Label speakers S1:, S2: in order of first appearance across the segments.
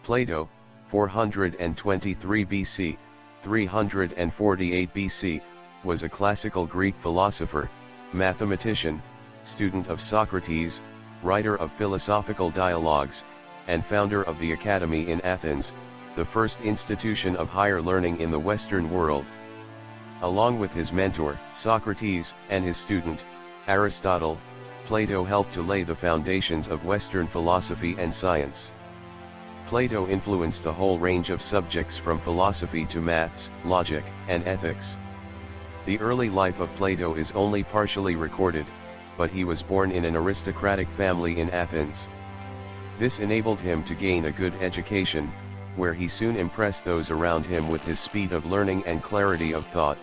S1: Plato, 423 BC, 348 BC, was a classical Greek philosopher, mathematician, student of Socrates, writer of philosophical dialogues, and founder of the Academy in Athens, the first institution of higher learning in the Western world. Along with his mentor, Socrates, and his student, Aristotle, Plato helped to lay the foundations of Western philosophy and science. Plato influenced a whole range of subjects from philosophy to maths, logic, and ethics. The early life of Plato is only partially recorded, but he was born in an aristocratic family in Athens. This enabled him to gain a good education, where he soon impressed those around him with his speed of learning and clarity of thought.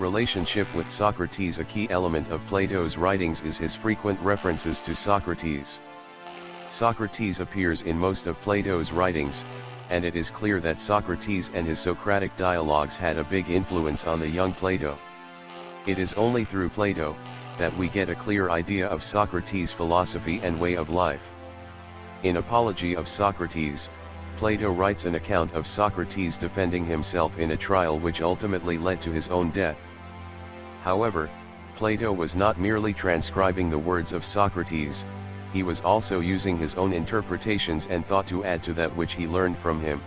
S1: Relationship with Socrates. A key element of Plato's writings is his frequent references to Socrates. Socrates appears in most of Plato's writings, and it is clear that Socrates and his Socratic dialogues had a big influence on the young Plato. It is only through Plato that we get a clear idea of Socrates' philosophy and way of life. In Apology of Socrates, Plato writes an account of Socrates defending himself in a trial which ultimately led to his own death. However, Plato was not merely transcribing the words of Socrates, he was also using his own interpretations and thought to add to that which he learned from him.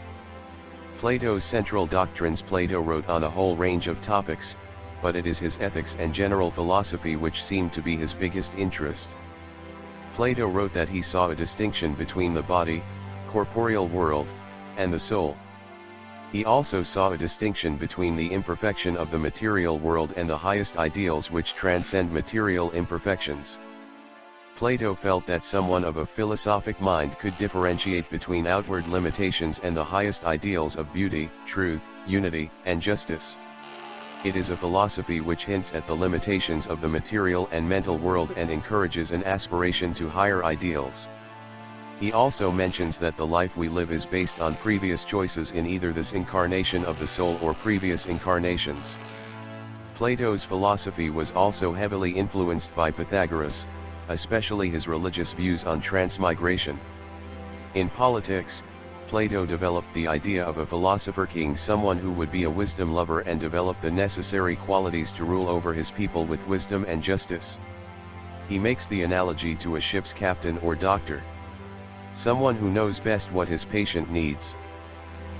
S1: Plato's central doctrines. Plato wrote on a whole range of topics, but it is his ethics and general philosophy which seem to be his biggest interest. Plato wrote that he saw a distinction between the body, corporeal world, and the soul. He also saw a distinction between the imperfection of the material world and the highest ideals which transcend material imperfections. Plato felt that someone of a philosophic mind could differentiate between outward limitations and the highest ideals of beauty, truth, unity, and justice. It is a philosophy which hints at the limitations of the material and mental world and encourages an aspiration to higher ideals. He also mentions that the life we live is based on previous choices in either this incarnation of the soul or previous incarnations. Plato's philosophy was also heavily influenced by Pythagoras, especially his religious views on transmigration. In politics, Plato developed the idea of a philosopher king, someone who would be a wisdom lover and develop the necessary qualities to rule over his people with wisdom and justice. He makes the analogy to a ship's captain or doctor, someone who knows best what his patient needs.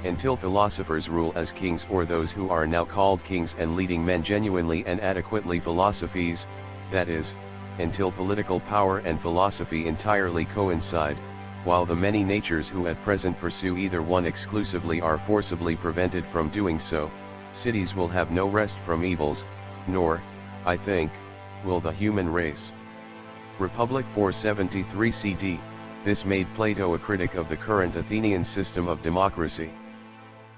S1: Until philosophers rule as kings, or those who are now called kings and leading men genuinely and adequately philosophies, that is, until political power and philosophy entirely coincide, while the many natures who at present pursue either one exclusively are forcibly prevented from doing so, cities will have no rest from evils, nor, I think, will the human race. Republic 473 CD, this made Plato a critic of the current Athenian system of democracy.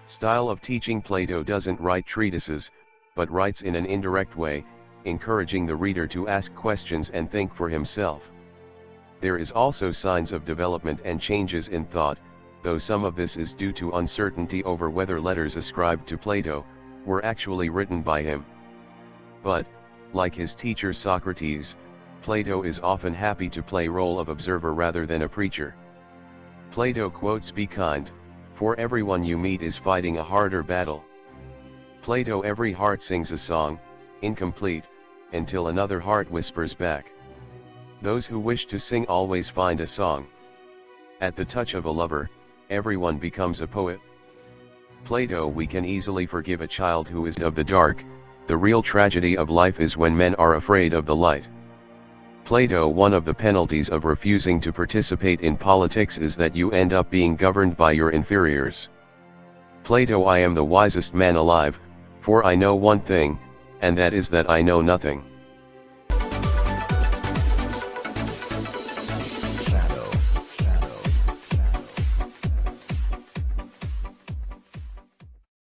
S1: Style of teaching. Plato doesn't write treatises, but writes in an indirect way, encouraging the reader to ask questions and think for himself. There is also signs of development and changes in thought, though some of this is due to uncertainty over whether letters ascribed to Plato were actually written by him. But, like his teacher Socrates, Plato is often happy to play role of observer rather than a preacher. Plato quotes, "Be kind, for everyone you meet is fighting a harder battle." Plato, every heart sings a song, incomplete, until another heart whispers back. Those who wish to sing always find a song. At the touch of a lover, everyone becomes a poet. Plato, we can easily forgive a child who is of the dark, the real tragedy of life is when men are afraid of the light. Plato, one of the penalties of refusing to participate in politics is that you end up being governed by your inferiors. Plato, I am the wisest man alive, for I know one thing, and that is that I know nothing.